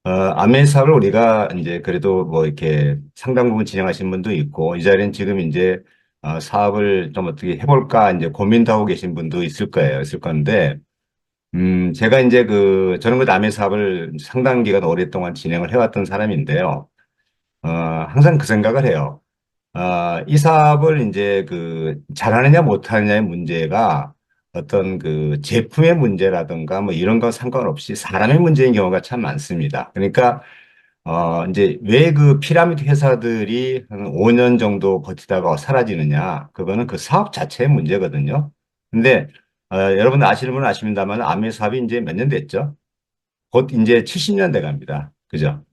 암의 사업을 우리가 이제 그래도 뭐 이렇게 상당 부분 진행하신 분도 있고, 이 자리는 지금 이제 사업을 좀 어떻게 해볼까 이제 고민도 하고 계신 분도 있을 거예요. 있을 건데, 제가 이제 저는 암의 사업을 상당 기간 오랫동안 진행을 해왔던 사람인데요. 항상 그 생각을 해요. 이 사업을 이제 잘하느냐 못하느냐의 문제가 어떤 제품의 문제라든가 뭐 이런 거 상관없이 사람의 문제인 경우가 참 많습니다. 그러니까 이제 왜 피라미드 회사들이 한 5년 정도 버티다가 사라지느냐? 그거는 그 사업 자체의 문제거든요. 근데, 여러분 아시는 분은 아십니다만 아메 사업이 이제 몇 년 됐죠? 곧 이제 70년 돼 갑니다. 그죠?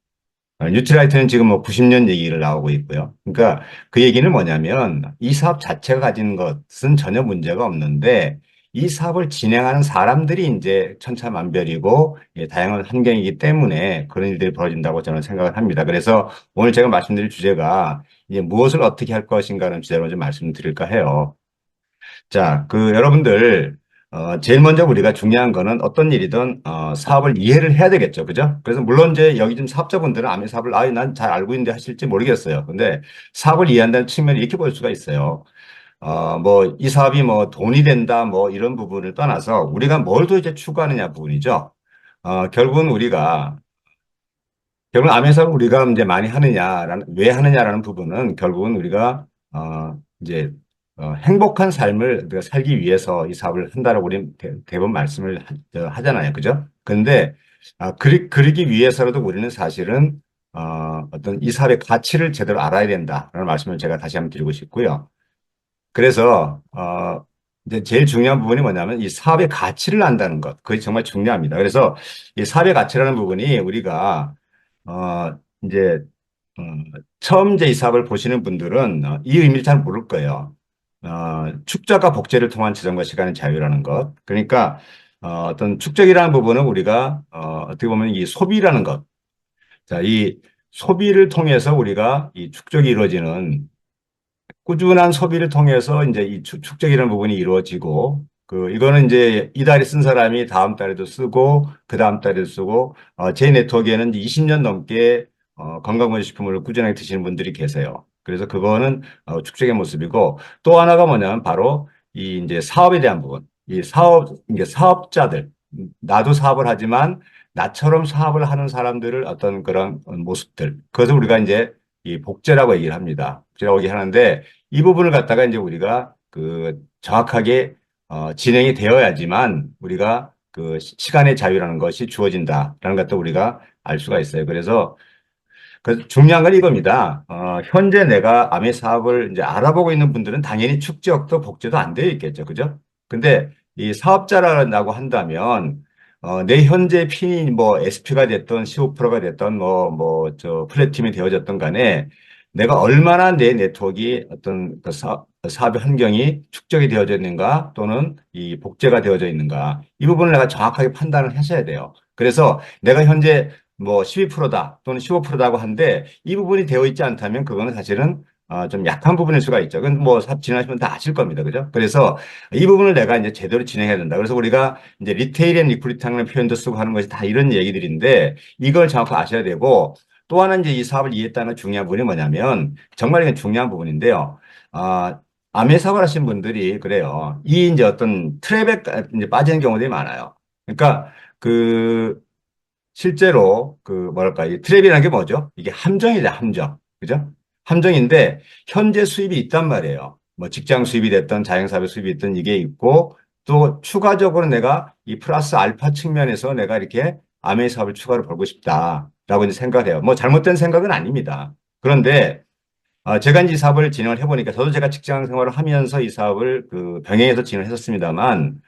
뉴트라이트는 지금 뭐 90년 얘기를 나오고 있고요. 그러니까 그 얘기는 뭐냐면 이 사업 자체가 가진 것은 전혀 문제가 없는데 이 사업을 진행하는 사람들이 이제 천차만별이고 다양한 환경이기 때문에 그런 일들이 벌어진다고 저는 생각을 합니다. 그래서 오늘 제가 말씀드릴 주제가 이제 무엇을 어떻게 할 것인가는 주제로 좀 말씀드릴까 해요. 자, 여러분들, 제일 먼저 우리가 중요한 거는 어떤 일이든, 사업을 이해를 해야 되겠죠. 그죠? 그래서 물론 이제 여기 좀 사업자분들은 아미 사업을, 난 잘 알고 있는데 하실지 모르겠어요. 근데 사업을 이해한다는 측면을 이렇게 볼 수가 있어요. 뭐, 이 사업이 뭐 돈이 된다, 뭐 이런 부분을 떠나서 우리가 뭘 도대체 추구하느냐 부분이죠. 결국은 결국은 암의 사업을 우리가 이제 많이 왜 하느냐라는 부분은 결국은 우리가, 이제, 행복한 삶을 우리가 살기 위해서 이 사업을 한다라고 우리는 대부분 말씀을 하잖아요. 그죠? 그런데, 그러기 위해서라도 우리는 사실은, 어떤 이 사업의 가치를 제대로 알아야 된다라는 말씀을 제가 다시 한번 드리고 싶고요. 그래서, 이제 제일 중요한 부분이 뭐냐면 이 사업의 가치를 안다는 것. 그게 정말 중요합니다. 그래서 이 사업의 가치라는 부분이 우리가 이제, 어, 처음 이제 이 사업을 보시는 분들은 이 의미를 잘 모를 거예요. 축적과 복제를 통한 재정과 시간의 자유라는 것. 그러니까, 어떤 축적이라는 부분은 우리가, 어떻게 보면 이 소비라는 것. 자, 이 소비를 통해서 우리가 이 축적이 이루어지는 꾸준한 소비를 통해서 이제 이 축적이라는 부분이 이루어지고, 이거는 이제 이달에 쓴 사람이 다음 달에도 쓰고, 그 다음 달에도 쓰고, 제 네트워크에는 이제 20년 넘게 건강건조식품을 꾸준하게 드시는 분들이 계세요. 그래서 그거는 축적의 모습이고, 또 하나가 뭐냐면 바로 이 이제 사업에 대한 부분. 이게 사업자들. 나도 사업을 하지만 나처럼 사업을 하는 사람들을 어떤 그런 모습들. 그것을 우리가 이제 이 복제라고 얘기를 합니다. 복제라고 얘기하는데 이 부분을 갖다가 이제 우리가 정확하게 진행이 되어야지만 우리가 시간의 자유라는 것이 주어진다라는 것도 우리가 알 수가 있어요. 그래서 중요한 건 이겁니다. 현재 내가 암의 사업을 이제 알아보고 있는 분들은 당연히 축적도 복제도 안 되어 있겠죠. 그죠? 근데 이 사업자라고 한다면, 내 현재 핀이 뭐 SP가 됐던 CO 프로가 됐던 플래티넘이 되어졌던 간에 내가 얼마나 내 네트워크가 어떤 사업의 환경이 축적이 되어져 있는가 또는 이 복제가 되어져 있는가 이 부분을 내가 정확하게 판단을 하셔야 돼요. 그래서 내가 현재 뭐 12%다 또는 15%다고 한데 이 부분이 되어 있지 않다면 그거는 사실은 좀 약한 부분일 수가 있죠. 그건 뭐 사업 진행하시면 다 아실 겁니다. 그죠? 그래서 이 부분을 내가 이제 제대로 진행해야 된다. 그래서 우리가 이제 리테일 앤 리퀄리티라는 표현도 쓰고 하는 것이 다 이런 얘기들인데 이걸 정확히 아셔야 되고 또 하나 이제 이 사업을 이해했다는 중요한 부분이 뭐냐면 정말 이게 중요한 부분인데요. 아, 암의 사업을 하신 분들이 그래요. 이 이제 어떤 트랩에 이제 빠지는 경우들이 많아요. 그러니까 그 실제로 뭐랄까, 이 트랩이라는 게 뭐죠? 이게 함정이다, 함정. 그죠? 함정인데, 현재 수입이 있단 말이에요. 뭐 직장 수입이 됐던 자영사업의 수입이 있던 이게 있고, 또 추가적으로 내가 이 플러스 알파 측면에서 내가 이렇게 아메이 사업을 추가로 벌고 싶다라고 이제 생각을 해요. 뭐 잘못된 생각은 아닙니다. 그런데, 제가 이제 이 사업을 진행을 해보니까 저도 제가 직장 생활을 하면서 이 사업을 병행해서 진행을 했었습니다만,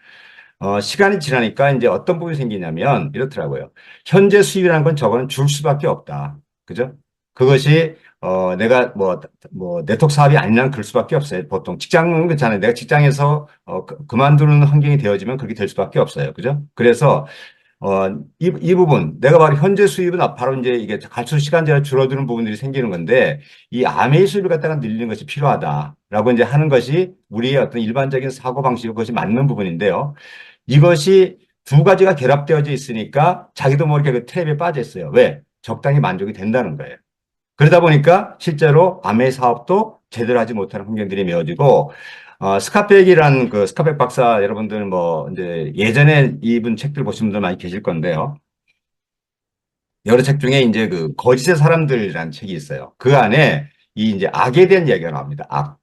시간이 지나니까 이제 어떤 부분이 생기냐면 이렇더라고요. 현재 수입이라는 건 저거는 줄 수밖에 없다. 그죠? 그것이, 내가 네트워크 사업이 아니면 그럴 수밖에 없어요. 보통 직장은 그렇잖아요. 내가 직장에서, 그만두는 환경이 되어지면 그렇게 될 수밖에 없어요. 그죠? 그래서, 이 부분, 내가 바로 현재 수입은 바로 이제 이게 갈수록 시간제가 줄어드는 부분들이 생기는 건데, 이 암의 수입을 갖다가 늘리는 것이 필요하다라고 이제 하는 것이 우리의 어떤 일반적인 사고방식, 그것이 맞는 부분인데요. 이것이 두 가지가 결합되어져 있으니까 자기도 모르게 그 트랩에 빠져 있어요. 왜? 적당히 만족이 된다는 거예요. 그러다 보니까 실제로 아메 사업도 제대로 하지 못하는 환경들이 메어지고, 스카펙이라는 그 스카펙 박사 여러분들 뭐 이제 예전에 이분 책들 보신 분들 많이 계실 건데요. 여러 책 중에 이제 그 거짓의 사람들이라는 책이 있어요. 그 안에 이 이제 악에 대한 이야기가 나옵니다. 악.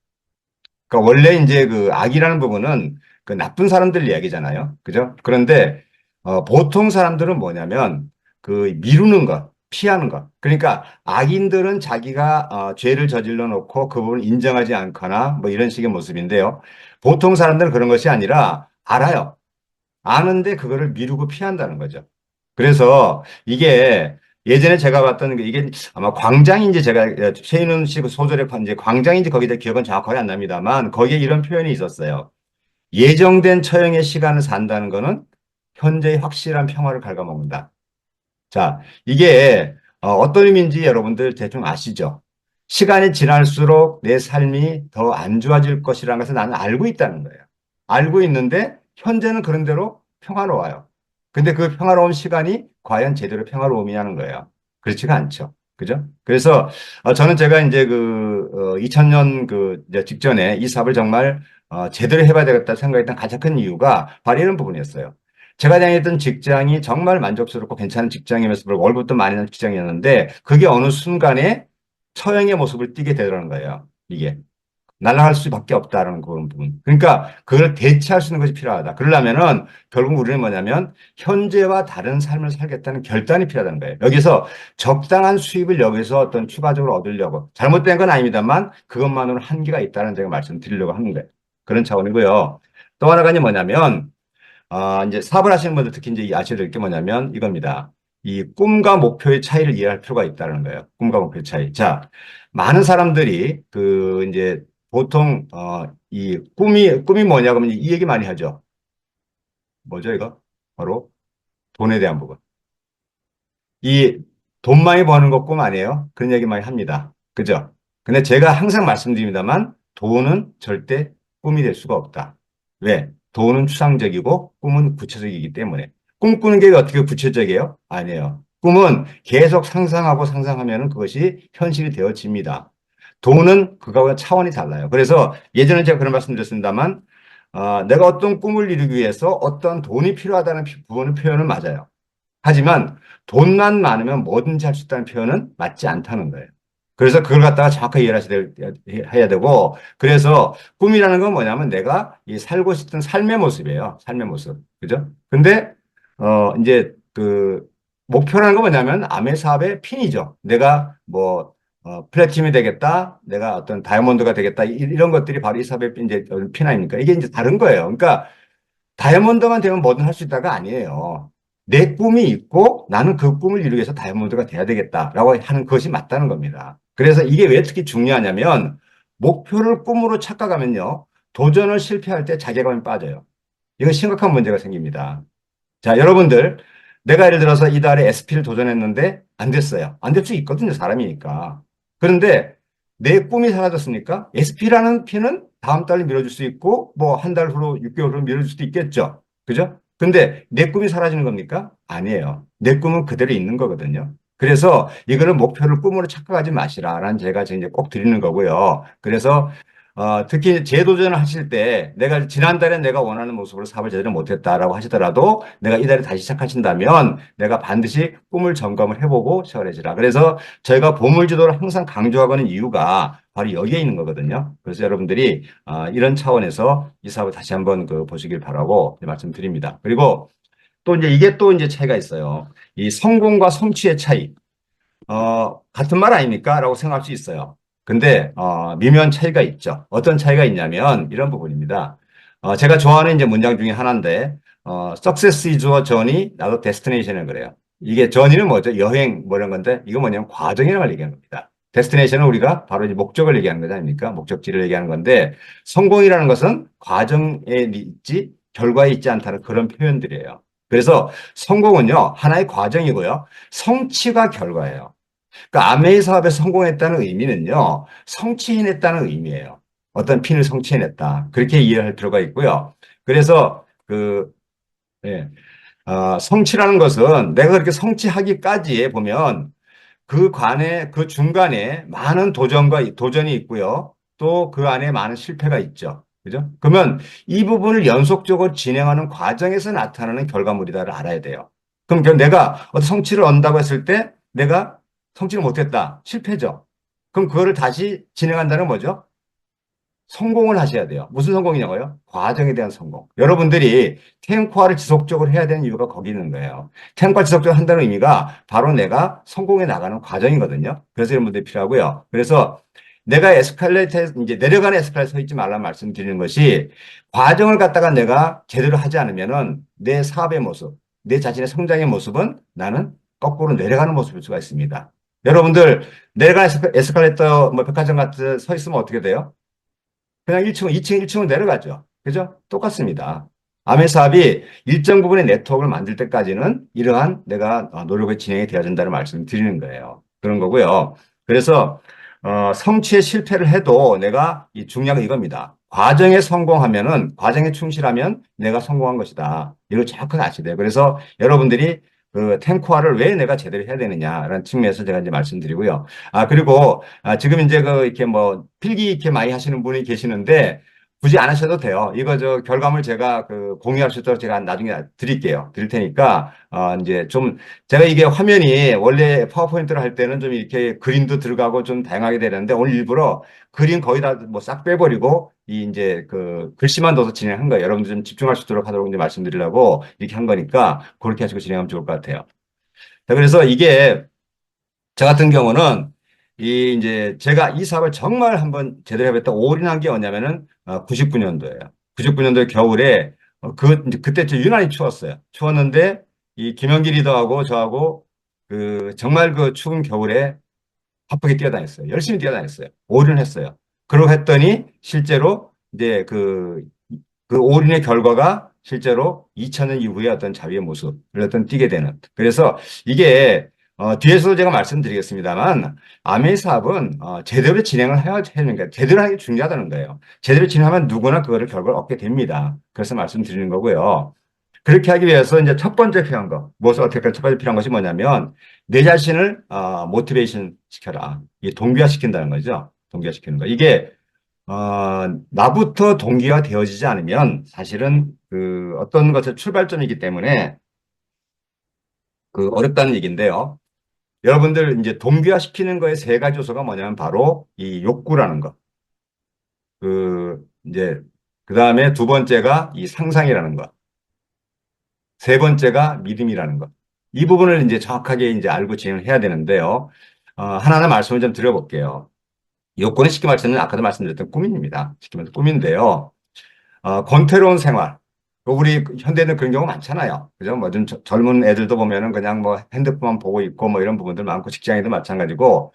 그러니까 원래 이제 그 악이라는 부분은 그 나쁜 사람들 이야기잖아요. 그죠? 그런데 보통 사람들은 뭐냐면 그 미루는 것, 피하는 것. 그러니까 악인들은 자기가 죄를 저질러 놓고 그 부분을 인정하지 않거나 뭐 이런 식의 모습인데요. 보통 사람들은 그런 것이 아니라 알아요. 아는데 그거를 미루고 피한다는 거죠. 그래서 이게 예전에 제가 봤던 게 이게 아마 광장인지 제가 최인훈 씨 그 소설의 이제 광장인지 거기에 대해 기억은 정확하게 안 납니다만 거기에 이런 표현이 있었어요. 예정된 처형의 시간을 산다는 거는 현재의 확실한 평화를 갉아먹는다. 자, 이게 어떤 의미인지 여러분들 대충 아시죠? 시간이 지날수록 내 삶이 더 안 좋아질 것이라는 것을 나는 알고 있다는 거예요. 알고 있는데 현재는 그런 대로 평화로워요. 근데 그 평화로운 시간이 과연 제대로 평화로움이냐는 거예요. 그렇지가 않죠. 그죠? 그래서 저는 제가 이제 그 2000년 그 이제 직전에 이 사업을 정말 제대로 해봐야 되겠다 생각했던 가장 큰 이유가 바로 이런 부분이었어요. 제가 다녔던 직장이 정말 만족스럽고 괜찮은 직장이면서 월급도 많이 나는 직장이었는데 그게 어느 순간에 처형의 모습을 띠게 되더라는 거예요. 이게. 날아갈 수밖에 없다는 그런 부분. 그러니까 그걸 대체할 수 있는 것이 필요하다. 그러려면은 결국 우리는 뭐냐면 현재와 다른 삶을 살겠다는 결단이 필요하다는 거예요. 여기서 적당한 수입을 여기서 어떤 추가적으로 얻으려고 잘못된 건 아닙니다만 그것만으로 한계가 있다는 제가 말씀드리려고 하는 거예요. 그런 차원이고요. 또 하나가 뭐냐면 이제 사업을 하시는 분들 특히 이제 아셔야 될 게 뭐냐면 이겁니다. 이 꿈과 목표의 차이를 이해할 필요가 있다는 거예요. 꿈과 목표의 차이. 자, 많은 사람들이 그 이제 보통 이 꿈이 뭐냐 그러면 이 얘기 많이 하죠. 뭐죠 이거? 바로 돈에 대한 부분. 이 돈 많이 버는 거 꿈 아니에요? 그런 얘기 많이 합니다. 그죠? 근데 제가 항상 말씀드립니다만 돈은 절대 꿈이 될 수가 없다. 왜? 돈은 추상적이고 꿈은 구체적이기 때문에. 꿈꾸는 게 어떻게 구체적이에요? 아니에요. 꿈은 계속 상상하고 상상하면 그것이 현실이 되어집니다. 돈은 그거와 차원이 달라요. 그래서 예전에 제가 그런 말씀 드렸습니다만, 내가 어떤 꿈을 이루기 위해서 어떤 돈이 필요하다는 부분의 표현은 맞아요. 하지만 돈만 많으면 뭐든지 할 수 있다는 표현은 맞지 않다는 거예요. 그래서 그걸 갖다가 정확하게 해야 되고, 그래서 꿈이라는 건 뭐냐면 내가 이 살고 싶은 삶의 모습이에요. 삶의 모습. 그죠? 근데, 이제 그, 목표라는 건 뭐냐면 아메 사업의 핀이죠. 내가 뭐, 플래티넘이 되겠다. 내가 어떤 다이아몬드가 되겠다. 이런 것들이 바로 이 사업의 이제 핀 아닙니까? 이게 이제 다른 거예요. 그러니까 다이아몬드만 되면 뭐든 할 수 있다가 아니에요. 내 꿈이 있고 나는 그 꿈을 이루기 위해서 다이아몬드가 돼야 되겠다라고 하는 것이 맞다는 겁니다. 그래서 이게 왜 특히 중요하냐면 목표를 꿈으로 착각하면요. 도전을 실패할 때 자괴감이 빠져요. 이건 심각한 문제가 생깁니다. 자, 여러분들, 내가 예를 들어서 이달에 SP를 도전했는데 안 됐어요. 안 될 수 있거든요, 사람이니까. 그런데 내 꿈이 사라졌으니까 SP라는 피는 다음 달에 미뤄줄 수 있고, 뭐 한 달 후로, 6개월 후로 미뤄줄 수도 있겠죠. 그죠? 근데 내 꿈이 사라지는 겁니까? 아니에요. 내 꿈은 그대로 있는 거거든요. 그래서 이거는 목표를 꿈으로 착각하지 마시라라는 제가 지금 이제 꼭 드리는 거고요. 그래서 특히 재도전을 하실 때 내가 지난달에 내가 원하는 모습으로 사업을 제대로 못했다라고 하시더라도 내가 이달에 다시 시작하신다면 내가 반드시 꿈을 점검을 해보고 시작을 해주라. 그래서 저희가 보물지도를 항상 강조하고는 이유가 바로 여기에 있는 거거든요. 그래서 여러분들이 이런 차원에서 이 사업을 다시 한번 그 보시길 바라고 말씀드립니다. 그리고 또 이제 이게 또 이제 차이가 있어요. 이 성공과 성취의 차이. 같은 말 아닙니까? 라고 생각할 수 있어요. 근데, 미묘한 차이가 있죠. 어떤 차이가 있냐면, 이런 부분입니다. 제가 좋아하는 이제 문장 중에 하나인데, success is a journey, 나도 destination을 그래요. 이게 journey는 뭐죠? 여행, 뭐 이런 건데, 이거 뭐냐면 과정이라는 걸 얘기하는 겁니다. destination은 우리가 바로 이제 목적을 얘기하는 거지 아닙니까? 목적지를 얘기하는 건데, 성공이라는 것은 과정에 있지, 결과에 있지 않다는 그런 표현들이에요. 그래서 성공은요, 하나의 과정이고요. 성취가 결과예요. 그러니까 아메이 사업에 성공했다는 의미는요, 성취해냈다는 의미예요. 어떤 핀을 성취해냈다. 그렇게 이해할 필요가 있고요. 그래서 예, 성취라는 것은 내가 그렇게 성취하기까지에 보면 그 관에, 그 중간에 많은 도전이 있고요. 또 그 안에 많은 실패가 있죠. 그죠? 그러면 이 부분을 연속적으로 진행하는 과정에서 나타나는 결과물이다를 알아야 돼요. 그럼 내가 어떤 성취를 얻는다고 했을 때 내가 성취를 못했다. 실패죠. 그럼 그거를 다시 진행한다는 뭐죠? 성공을 하셔야 돼요. 무슨 성공이냐고요? 과정에 대한 성공. 여러분들이 탱크화를 지속적으로 해야 되는 이유가 거기 있는 거예요. 탱크화 지속적으로 한다는 의미가 바로 내가 성공해 나가는 과정이거든요. 그래서 이런 분들이 필요하고요. 그래서 내가 에스컬레이터에 이제 내려가는 에스컬레이터에 서 있지 말라는 말씀 드리는 것이 과정을 갖다가 내가 제대로 하지 않으면은 내 사업의 모습, 내 자신의 성장의 모습은 나는 거꾸로 내려가는 모습일 수가 있습니다. 여러분들 내려가는 에스컬레이터 뭐 백화점 같은 서 있으면 어떻게 돼요? 그냥 1층, 2층, 1층으로 내려가죠. 그죠? 똑같습니다. 아메 사업이 일정 부분의 네트워크를 만들 때까지는 이러한 내가 노력이 진행이 되어야 된다는 말씀을 드리는 거예요. 그런 거고요. 그래서 성취에 실패를 해도 내가 이 중요한 건 이겁니다. 과정에 성공하면은 과정에 충실하면 내가 성공한 것이다. 이걸 정확하게 아셔야 돼요. 그래서 여러분들이 그 탱크화를 왜 내가 제대로 해야 되느냐라는 측면에서 제가 이제 말씀드리고요. 그리고 지금 이제 그 이렇게 뭐 필기 이렇게 많이 하시는 분이 계시는데 굳이 안 하셔도 돼요. 이거 저 결과물 제가 그 공유할 수 있도록 제가 나중에 드릴게요. 드릴 테니까 이제 좀 제가 이게 화면이 원래 파워포인트를 할 때는 좀 이렇게 그림도 들어가고 좀 다양하게 되는데 오늘 일부러 그림 거의 다 뭐 싹 빼버리고 이 이제 그 글씨만 넣어서 진행한 거예요. 여러분들 좀 집중할 수 있도록 하도록 이제 말씀드리려고 이렇게 한 거니까 그렇게 하시고 진행하면 좋을 것 같아요. 자, 그래서 이게 저 같은 경우는 이 이제 제가 이 사업을 정말 한번 제대로 해봤다 올인한 게 뭐냐면은 99년도예요. 99년도 겨울에 그때 좀 유난히 추웠어요. 추웠는데 이 김영기 리더하고 저하고 그 정말 그 추운 겨울에 바쁘게 뛰어다녔어요. 열심히 뛰어다녔어요. 올인을 했어요. 그러고 했더니 실제로 이제 그 올인의 결과가 실제로 2000년 이후에 어떤 자비의 모습을 어떤 띠게 되는. 그래서 이게 뒤에서도 제가 말씀드리겠습니다만 아메이 사업은 제대로 진행을 해야 하는 게 제대로 하는 게 중요하다는 거예요. 제대로 진행하면 누구나 그거를 결과를 얻게 됩니다. 그래서 말씀드리는 거고요. 그렇게 하기 위해서 이제 첫 번째 필요한 거, 무엇을 어떻게 첫 번째 필요한 것이 뭐냐면 내 자신을 모티베이션 시켜라. 이게 동기화 시킨다는 거죠. 동기화 시키는 거. 이게 나부터 동기화 되어지지 않으면 사실은 그 어떤 것의 출발점이기 때문에 그 어렵다는 얘기인데요. 여러분들 이제 동기화 시키는 거의 세 가지 요소가 뭐냐면 바로 이 욕구라는 거. 이제 그 다음에 두 번째가 이 상상이라는 거. 세 번째가 믿음이라는 것. 이 부분을 이제 정확하게 이제 알고 진행을 해야 되는데요. 하나하나 말씀을 좀 드려볼게요. 요건은 쉽게 말씀드리면 아까도 말씀드렸던 꿈입니다. 쉽게 말해서 꿈인데요. 권태로운 생활. 우리 현대는 그런 경우 많잖아요. 그죠? 뭐 좀 젊은 애들도 보면은 그냥 뭐 핸드폰만 보고 있고 뭐 이런 부분들 많고 직장인도 마찬가지고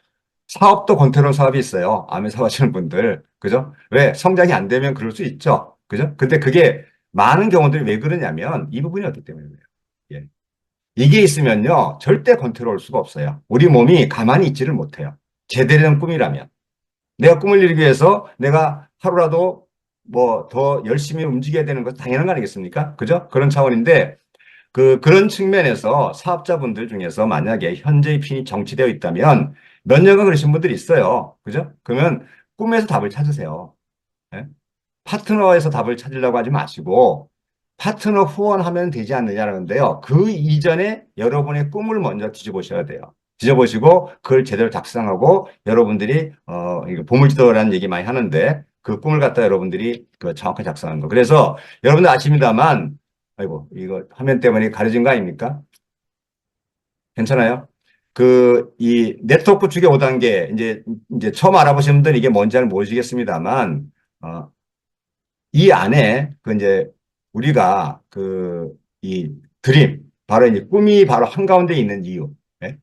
사업도 권태로운 사업이 있어요. 암에 사업하시는 분들. 그죠? 왜? 성장이 안 되면 그럴 수 있죠. 그죠? 근데 그게 많은 경우들이 왜 그러냐면 이 부분이었기 때문에 그래요. 예. 이게 있으면요. 절대 컨트롤 수가 없어요. 우리 몸이 가만히 있지를 못해요. 제대로 된 꿈이라면. 내가 꿈을 이루기 위해서 내가 하루라도 뭐 더 열심히 움직여야 되는 것은 당연한 거 아니겠습니까? 그죠? 그런 차원인데 그런 측면에서 사업자분들 중에서 만약에 현재의 핀이 정치되어 있다면 몇 년간 그러신 분들이 있어요. 그죠? 그러면 꿈에서 답을 찾으세요. 예? 파트너에서 답을 찾으려고 하지 마시고 파트너 후원하면 되지 않느냐는데요. 그 이전에 여러분의 꿈을 먼저 뒤져보셔야 돼요. 뒤져보시고 그걸 제대로 작성하고 여러분들이 이거 보물지도라는 얘기 많이 하는데 그 꿈을 갖다 여러분들이 그 정확하게 작성하는 거. 그래서 여러분들 아십니다만 아이고 이거 화면 때문에 가려진 거 아닙니까? 괜찮아요? 이 네트워크 축의 5단계 이제 처음 알아보신 분들은 이게 뭔지 잘 모르시겠습니다만 이 안에 그 이제 우리가 이 드림 바로 이제 꿈이 바로 한가운데 있는 이유. 예?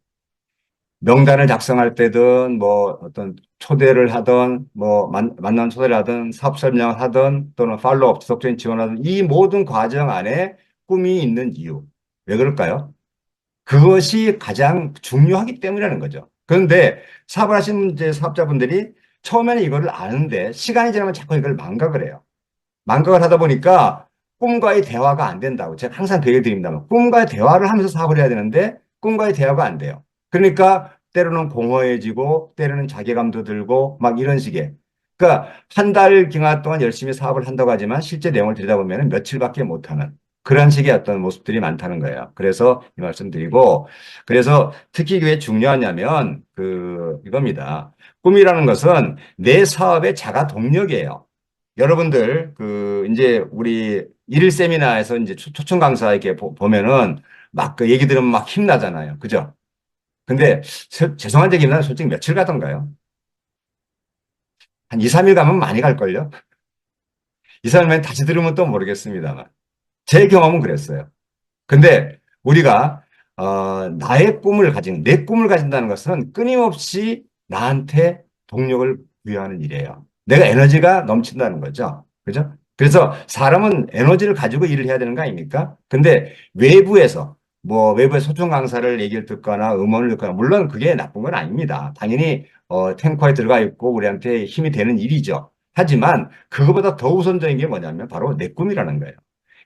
명단을 작성할 때든 뭐 어떤 초대를 하든 뭐 만남 초대를 하든 사업 설명을 하든 또는 팔로우업 지속적인 지원하든 이 모든 과정 안에 꿈이 있는 이유. 왜 그럴까요? 그것이 가장 중요하기 때문이라는 거죠. 그런데 사업을 하시는 이제 사업자분들이 처음에는 이거를 아는데 시간이 지나면 자꾸 이걸 망각을 해요. 망각을 하다 보니까 꿈과의 대화가 안 된다고 제가 항상 그 얘기를 드립니다만 꿈과의 대화를 하면서 사업을 해야 되는데 꿈과의 대화가 안 돼요. 그러니까 때로는 공허해지고, 때로는 자괴감도 들고, 막 이런 식의. 그러니까 한 달 기간 동안 열심히 사업을 한다고 하지만 실제 내용을 들여다보면 며칠밖에 못하는 그런 식의 어떤 모습들이 많다는 거예요. 그래서 이 말씀 드리고, 그래서 특히 왜 중요하냐면, 이겁니다. 꿈이라는 것은 내 사업의 자가 동력이에요. 여러분들, 이제 우리 일일 세미나에서 이제 초청 강사 이렇게 보면은 막 그 얘기 들으면 막 힘나잖아요. 그죠? 근데 죄송한 얘기는 솔직히 며칠 가던가요? 한 2, 3일 가면 많이 갈걸요? 2, 3일만 다시 들으면 또 모르겠습니다만. 제 경험은 그랬어요. 근데 우리가 나의 꿈을 내 꿈을 가진다는 것은 끊임없이 나한테 동력을 부여하는 일이에요. 내가 에너지가 넘친다는 거죠. 그죠? 그래서 사람은 에너지를 가지고 일을 해야 되는 거 아닙니까? 근데 외부의 소통 강사를 얘기를 듣거나 음원을 듣거나, 물론 그게 나쁜 건 아닙니다. 당연히, 탱커에 들어가 있고 우리한테 힘이 되는 일이죠. 하지만 그거보다 더 우선적인 게 뭐냐면 바로 내 꿈이라는 거예요.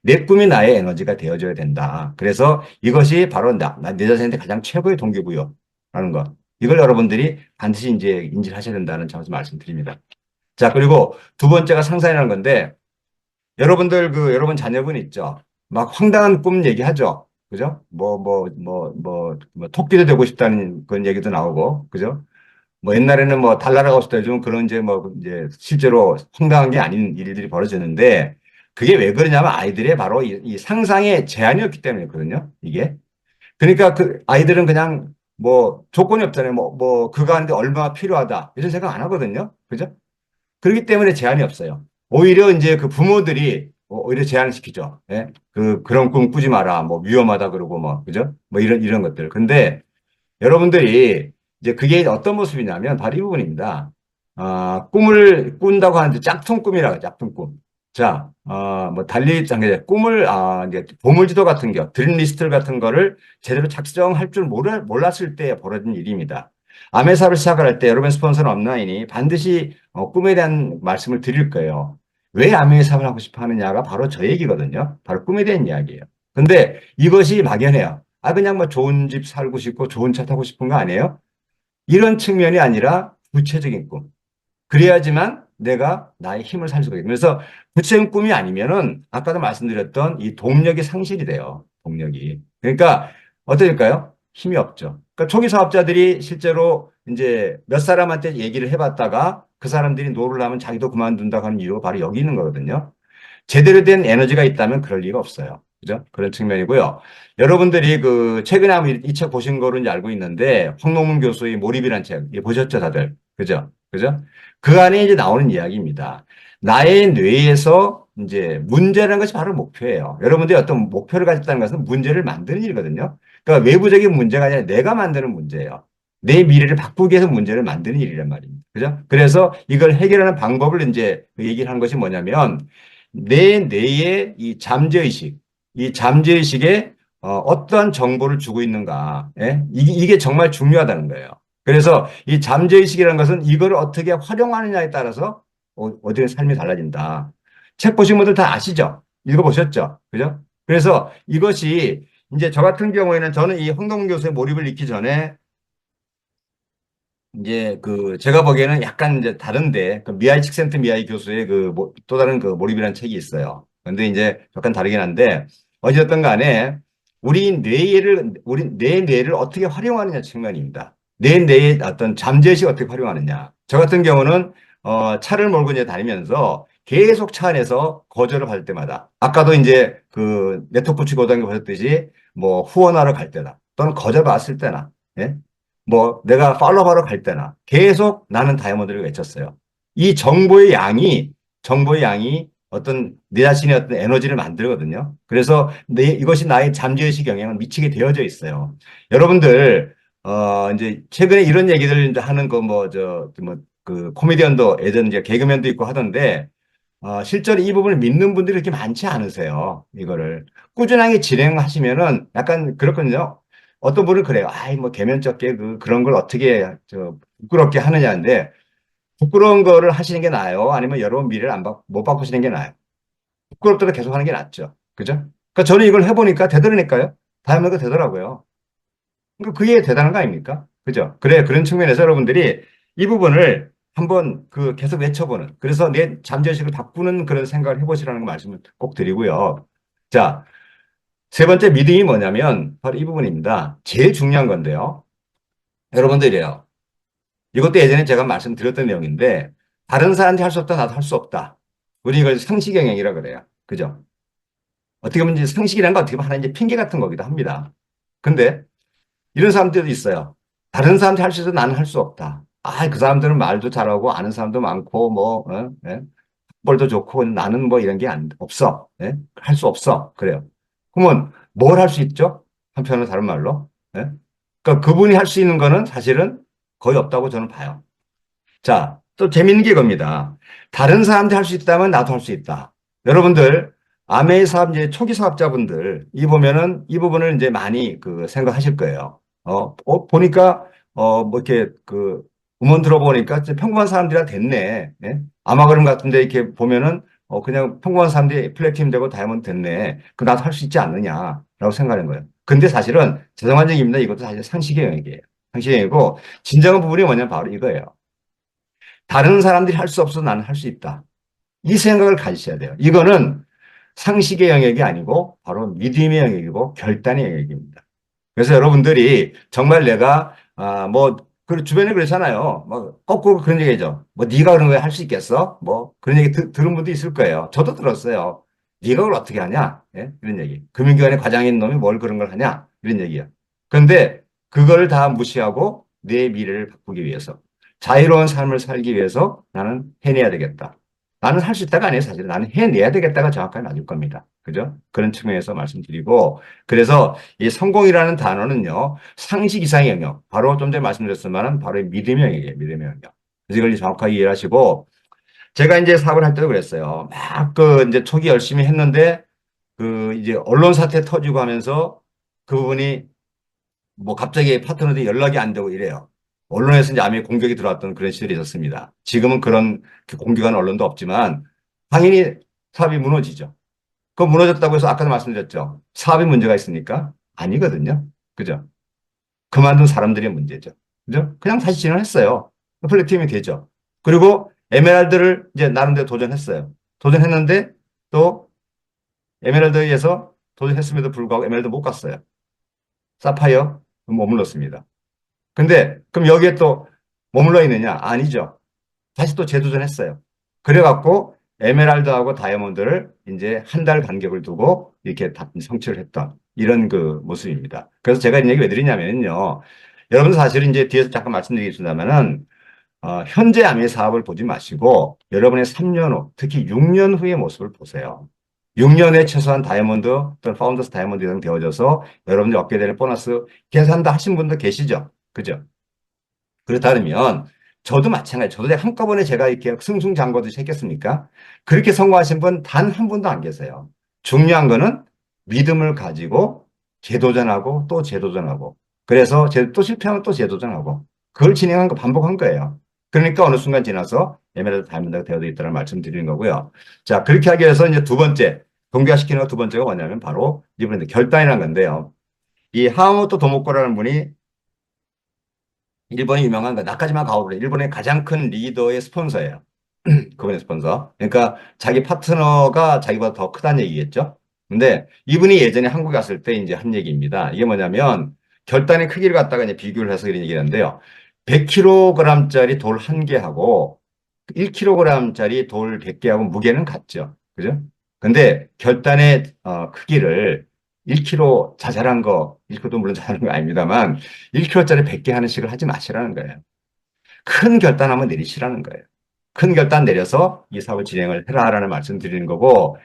내 꿈이 나의 에너지가 되어줘야 된다. 그래서 이것이 바로 내 자신한테 가장 최고의 동기부여라는 것. 이걸 여러분들이 반드시 이제 인지를 하셔야 된다는 점에서 말씀드립니다. 자, 그리고 두 번째가 상상이라는 건데, 여러분 자녀분 있죠? 막 황당한 꿈 얘기하죠? 그죠? 토끼도 되고 싶다는 그런 얘기도 나오고, 그죠? 뭐 옛날에는 뭐 달나라가 싶다 요즘 그런 이제 실제로 황당한 게 아닌 일들이 벌어지는데 그게 왜 그러냐면 아이들의 바로 이 상상의 제한이었기 때문이거든요. 이게. 그러니까 그 아이들은 그냥 뭐 조건이 없잖아요. 그거 하는데 얼마나 필요하다. 이런 생각 안 하거든요. 그죠? 그렇기 때문에 제한이 없어요. 오히려 이제 그 부모들이 오히려 제한을 시키죠. 예? 그런 꿈 꾸지 마라. 뭐 위험하다 그러고 뭐, 그죠? 뭐 이런 것들. 근데 여러분들이 이제 그게 어떤 모습이냐면 바로 이 부분입니다. 꿈을 꾼다고 하는데 짝퉁 꿈이라고 해요, 짝퉁 꿈. 자, 뭐 달리 장게 꿈을 이제 보물지도 같은 드림 리스트 같은 거를 제대로 작성할 줄 몰랐을 때 벌어진 일입니다. 암의 사업을 시작할 때 여러분 스폰서는 없나이니 반드시 꿈에 대한 말씀을 드릴 거예요. 왜 암의 사업을 하고 싶어 하느냐가 바로 저 얘기거든요. 바로 꿈에 대한 이야기예요. 근데 이것이 막연해요. 그냥 뭐 좋은 집 살고 싶고 좋은 차 타고 싶은 거 아니에요? 이런 측면이 아니라 구체적인 꿈. 그래야지만 내가 나의 힘을 살 수가 있어요. 그래서 구체적인 꿈이 아니면은 아까도 말씀드렸던 이 동력이 상실이 돼요. 동력이. 그러니까 어떨까요? 힘이 없죠. 그러니까 초기 사업자들이 실제로 이제 몇 사람한테 얘기를 해봤다가 그 사람들이 노를 하면 자기도 그만둔다고 하는 이유가 바로 여기 있는 거거든요. 제대로 된 에너지가 있다면 그럴 리가 없어요. 그죠? 그런 측면이고요. 여러분들이 최근에 한번 이 책 보신 거로 이제 알고 있는데, 황농문 교수의 몰입이라는 책, 보셨죠, 다들? 그죠? 그죠? 그 안에 이제 나오는 이야기입니다. 나의 뇌에서 이제 문제라는 것이 바로 목표예요. 여러분들이 어떤 목표를 가졌다는 것은 문제를 만드는 일이거든요. 그러니까 외부적인 문제가 아니라 내가 만드는 문제예요. 내 미래를 바꾸기 위해서 문제를 만드는 일이란 말입니다. 그죠? 그래서 이걸 해결하는 방법을 이제 얘기를 한 것이 뭐냐면, 내 뇌의 이 잠재의식에 어떠한 정보를 주고 있는가. 예? 이게 정말 중요하다는 거예요. 그래서 이 잠재의식이라는 것은 이걸 어떻게 활용하느냐에 따라서 어디에 삶이 달라진다. 책 보신 분들 다 아시죠? 읽어보셨죠? 그죠? 그래서 이것이 이제 저 같은 경우에는 저는 이 황동 교수의 몰입을 읽기 전에 이제 제가 보기에는 약간 이제 다른데 미하이 칙센트미하이 교수의 또 다른 몰입이라는 책이 있어요. 근데 이제 약간 다르긴 한데 어쨌든 간에 내 뇌를 어떻게 활용하느냐 측면입니다. 내 뇌의 어떤 잠재의식 어떻게 활용하느냐. 저 같은 경우는 차를 몰고 이제 다니면서 계속 차 안에서 거절을 받을 때마다 아까도 이제 네트워크 고등학교 보셨듯이 뭐 후원하러 갈 때나 또는 거절받았을 때나 예? 뭐 내가 팔로우하러 갈 때나 계속 나는 다이아몬드를 외쳤어요. 이 정보의 양이 어떤 내 자신의 어떤 에너지를 만들거든요. 그래서 이것이 나의 잠재의식 영향을 미치게 되어져 있어요. 여러분들 이제 최근에 이런 얘기들 이제 하는 코미디언도 예전 이제 개그맨도 있고 하던데 실제로 이 부분을 믿는 분들이 그렇게 많지 않으세요. 이거를 꾸준하게 진행하시면은 약간 그렇거든요. 어떤 분은 그래요. 아이, 뭐, 개면적게 그런 걸 어떻게, 부끄럽게 하느냐인데, 부끄러운 거를 하시는 게 나아요? 아니면 여러분 미래를 못 바꾸시는 게 나아요? 부끄럽더라도 계속 하는 게 낫죠. 그죠? 그러니까 저는 이걸 해보니까 되더라니까요. 다이아몬드가 되더라고요. 그러니까 그게 대단한 거 아닙니까? 그죠? 그래, 그런 측면에서 여러분들이 이 부분을 한번 계속 외쳐보는, 그래서 내 잠재의식을 바꾸는 그런 생각을 해보시라는 거 말씀을 꼭 드리고요. 자, 세 번째 믿음이 뭐냐면 바로 이 부분입니다. 제일 중요한 건데요. 여러분들이에요. 이것도 예전에 제가 말씀드렸던 내용인데, 다른 사람한테 할 수 없다, 나도 할 수 없다. 우리 이걸 상식 영역이라 그래요. 그죠? 어떻게 보면 이제 상식이라는 건 어떻게 보면 하나의 이제 핑계 같은 거기도 합니다. 근데 이런 사람들도 있어요. 다른 사람한테 할 수 있어 나는 할 수 없다. 아, 그 사람들은 말도 잘하고 아는 사람도 많고 뭐 예? 벌도 좋고 나는 뭐 이런 게 없어. 예? 할 수 없어. 그래요. 그러면 뭘 할 수 있죠? 한편으로 다른 말로. 예? 그러니까 그분이 할 수 있는 거는 사실은 거의 없다고 저는 봐요. 자, 또 재밌는 게 이겁니다. 다른 사람한테 할 수 있다면 나도 할 수 있다. 여러분들, 아메이 사업 이제 초기 사업자분들, 이 보면은 이 부분을 이제 많이 생각하실 거예요. 보니까, 뭐 이렇게 음원 들어보니까 진짜 평범한 사람들이라 됐네. 예? 아마그럼 같은데 이렇게 보면은, 그냥 평범한 사람들이 플래티넘 되고 다이아몬드 됐네. 그 나도 할 수 있지 않느냐라고 생각하는 거예요. 근데 사실은 죄송한 얘기입니다. 이것도 사실 상식의 영역이에요. 상식의 영역이고, 진정한 부분이 뭐냐면 바로 이거예요. 다른 사람들이 할 수 없어 나는 할 수 있다. 이 생각을 가지셔야 돼요. 이거는 상식의 영역이 아니고 바로 믿음의 영역이고 결단의 영역입니다. 그래서 여러분들이 정말 내가 그 주변에 그렇잖아요. 뭐 거꾸로 그런 얘기죠. 뭐 네가 그런 거 할 수 있겠어? 뭐 그런 얘기 들은 분도 있을 거예요. 저도 들었어요. 네가 그걸 어떻게 하냐? 예? 이런 얘기. 금융기관의 과장인 놈이 뭘 그런 걸 하냐? 이런 얘기야. 그런데 그걸 다 무시하고 내 미래를 바꾸기 위해서 자유로운 삶을 살기 위해서 나는 해내야 되겠다. 나는 할 수 있다가 아니에요, 사실은. 나는 해내야 되겠다가 정확하게 맞을 겁니다. 그죠? 그런 측면에서 말씀드리고, 그래서 이 성공이라는 단어는요, 상식 이상의 영역, 바로 좀 전에 말씀드렸지만, 바로 믿음의 영역이에요, 믿음의 영역. 그래서 이걸 정확하게 이해하시고, 제가 이제 사업을 할 때도 그랬어요. 막 이제 초기 열심히 했는데, 이제 언론 사태 터지고 하면서 그 부분이 뭐 갑자기 파트너들이 연락이 안 되고 이래요. 언론에서 이제 암이 공격이 들어왔던 그런 시절이 있었습니다. 지금은 그런 공격하는 언론도 없지만 당연히 사업이 무너지죠. 그 무너졌다고 해서 아까도 말씀드렸죠. 사업에 문제가 있습니까? 아니거든요. 그죠? 그만둔 사람들의 문제죠. 그죠? 그냥 다시 진행했어요. 플래티넘이 되죠. 그리고 에메랄드를 이제 나름대로 도전했어요. 도전했는데 또 에메랄드에서 도전했음에도 불구하고 에메랄드 못 갔어요. 사파이어 머물렀습니다. 근데 그럼 여기에 또 머물러 있느냐? 아니죠. 다시 또 재도전했어요. 그래갖고 에메랄드하고 다이아몬드를 이제 한 달 간격을 두고 이렇게 성취를 했던 이런 모습입니다. 그래서 제가 이 얘기 왜 드리냐면요. 여러분 사실은 이제 뒤에서 잠깐 말씀드리겠습니다만은 현재 아미 사업을 보지 마시고 여러분의 3년 후, 특히 6년 후의 모습을 보세요. 6년에 최소한 다이아몬드 또는 파운더스 다이아몬드 이상 되어져서 여러분들이 얻게 되는 보너스 계산도 하신 분도 계시죠. 그죠? 그렇다면 저도 마찬가지. 저도 한꺼번에 제가 이렇게 승승장구하듯이 했겠습니까? 그렇게 성공하신 분 단 한 분도 안 계세요. 중요한 거는 믿음을 가지고 재도전하고 또 재도전하고 그래서 또 실패하면 또 재도전하고 그걸 진행한 거 반복한 거예요. 그러니까 어느 순간 지나서 에메랄드 다이아몬드가 되어 있다는 말씀 드리는 거고요. 자, 그렇게 하기 위해서 이제 두 번째, 동기화시키는 두 번째가 뭐냐면 바로 이번에 결단이라는 건데요. 이 하모토 도모코라는 분이 일본의 유명한 나카지마 가오루 일본의 가장 큰 리더의 스폰서예요. 그분의 스폰서. 그러니까 자기 파트너가 자기보다 더 크다는 얘기겠죠. 근데 이분이 예전에 한국에 갔을 때 이제 한 얘기입니다. 이게 뭐냐면 결단의 크기를 갖다가 이제 비교를 해서 이런 얘기를 하는데요. 100kg짜리 돌 한 개하고 1kg짜리 돌 100개하고 무게는 같죠. 그죠? 근데 결단의 크기를 1kg 자잘한 거, 1kg도 물론 자잘한 거 아닙니다만 1kg짜리 100개 하는 식을 하지 마시라는 거예요. 큰 결단 한번 내리시라는 거예요. 큰 결단 내려서 이 사업을 진행을 해라라는 말씀 드리는 거고,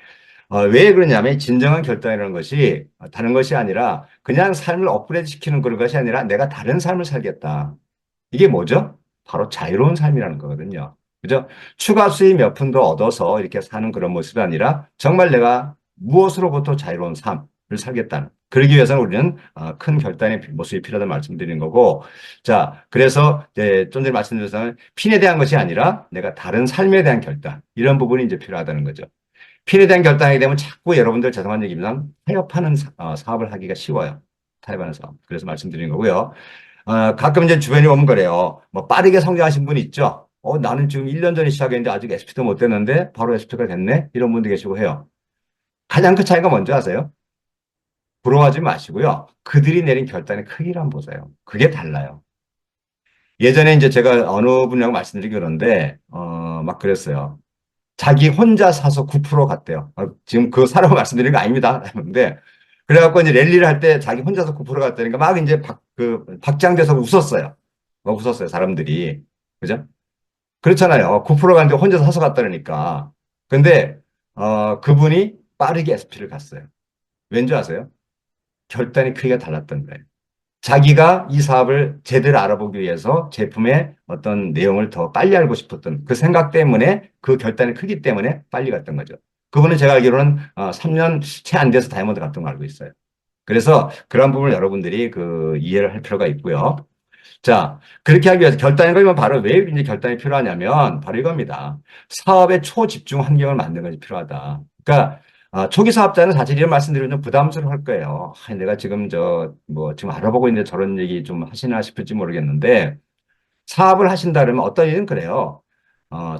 왜 그러냐면 진정한 결단이라는 것이 다른 것이 아니라 그냥 삶을 업그레이드 시키는 그런 것이 아니라 내가 다른 삶을 살겠다. 이게 뭐죠? 바로 자유로운 삶이라는 거거든요. 그죠? 추가 수입 몇 푼도 얻어서 이렇게 사는 그런 모습이 아니라 정말 내가 무엇으로부터 자유로운 삶을 살겠다는. 그러기 위해서는 우리는 큰 결단의 모습이 필요하다는 말씀드리는 거고. 자, 그래서 이제 좀 전에 말씀드렸지만 핀에 대한 것이 아니라 내가 다른 삶에 대한 결단. 이런 부분이 이제 필요하다는 거죠. 핀에 대한 결단하게 되면 자꾸 여러분들 죄송한 얘기지만 타협하는 사업을 하기가 쉬워요. 타협하는 사업. 그래서 말씀드리는 거고요. 가끔 이제 주변에 오면 그래요. 뭐 빠르게 성장하신 분 있죠? 나는 지금 1년 전에 시작했는데 아직 SP도 못 됐는데 바로 SP가 됐네? 이런 분도 계시고 해요. 가장 큰 차이가 뭔지 아세요? 부러워하지 마시고요. 그들이 내린 결단의 크기를 한번 보세요. 그게 달라요. 예전에 이제 제가 어느 분이라고 말씀드리기 그런데, 막 그랬어요. 자기 혼자 사서 9% 갔대요. 지금 그 사람을 말씀드리는 거 아닙니다. 근데, 그래갖고 이제 랠리를 할 때 자기 혼자서 9% 갔다니까 막 이제 박장대서 웃었어요. 막 웃었어요, 사람들이. 그죠? 그렇잖아요. 9% 갔는데 혼자 사서 갔다니까. 근데, 그분이 빠르게 SP를 갔어요. 왠지 아세요? 결단이 크기가 달랐던 거예요. 자기가 이 사업을 제대로 알아보기 위해서 제품의 어떤 내용을 더 빨리 알고 싶었던 그 생각 때문에 그 결단이 크기 때문에 빨리 갔던 거죠. 그분은 제가 알기로는 3년 채 안 돼서 다이아몬드 갔던 걸 알고 있어요. 그래서 그런 부분을 여러분들이 그 이해를 할 필요가 있고요. 자, 그렇게 하기 위해서 결단인 거면 바로 왜 이제 결단이 필요하냐면 바로 이겁니다. 사업의 초집중 환경을 만드는 것이 필요하다. 그러니까 초기 사업자는 사실 이런 말씀드리면 좀 부담스러울 거예요. 내가 지금 지금 알아보고 있는데 저런 얘기 좀 하시나 싶을지 모르겠는데 사업을 하신다 그러면 어떤 일은 그래요.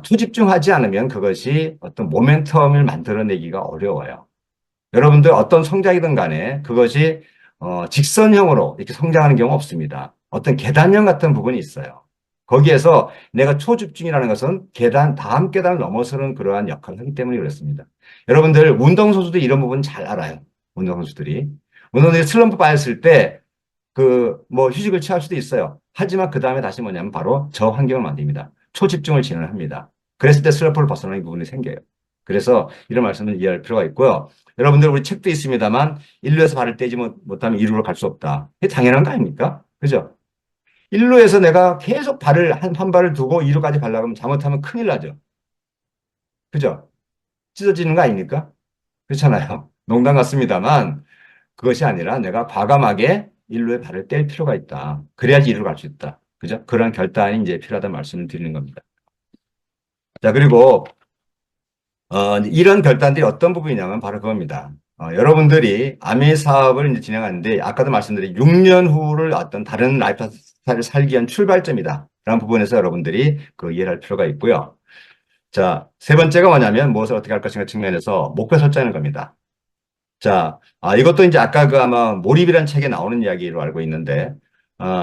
초집중하지 않으면 그것이 어떤 모멘텀을 만들어내기가 어려워요. 여러분들 어떤 성장이든 간에 그것이 직선형으로 이렇게 성장하는 경우 없습니다. 어떤 계단형 같은 부분이 있어요. 거기에서 내가 초집중이라는 것은 다음 계단을 넘어서는 그러한 역할을 하기 때문에 그렇습니다. 여러분들 운동선수도 이런 부분 잘 알아요. 운동선수들이. 운동선수들이 슬럼프 빠졌을 때 휴식을 취할 수도 있어요. 하지만 그 다음에 다시 뭐냐면 바로 저 환경을 만듭니다. 초집중을 진행합니다. 그랬을 때 슬럼프를 벗어나는 부분이 생겨요. 그래서 이런 말씀을 이해할 필요가 있고요. 여러분들 우리 책도 있습니다만 1루에서 발을 떼지 못하면 2루로 갈 수 없다. 이게 당연한 거 아닙니까? 그죠? 1루에서 내가 계속 한 발을 두고 2루까지 가려고 하면 잘못하면 큰일 나죠. 그죠? 찢어지는 거 아닙니까? 그렇잖아요. 농담 같습니다만 그것이 아니라 내가 과감하게 1루에 발을 뗄 필요가 있다. 그래야지 2루로 갈 수 있다. 그죠? 그런 결단이 이제 필요하다는 말씀을 드리는 겁니다. 자, 그리고 이런 결단들이 어떤 부분이냐면 바로 그겁니다. 여러분들이 아미 사업을 이제 진행하는데 아까도 말씀드린 6년 후를 어떤 다른 라이프 스타일을 살기 위한 출발점이다. 라는 부분에서 여러분들이 그 이해를 할 필요가 있고요. 자, 세 번째가 뭐냐면 무엇을 어떻게 할 것인가 측면에서 목표 설정하는 겁니다. 자, 이것도 이제 아까 아마 몰입이라는 책에 나오는 이야기로 알고 있는데,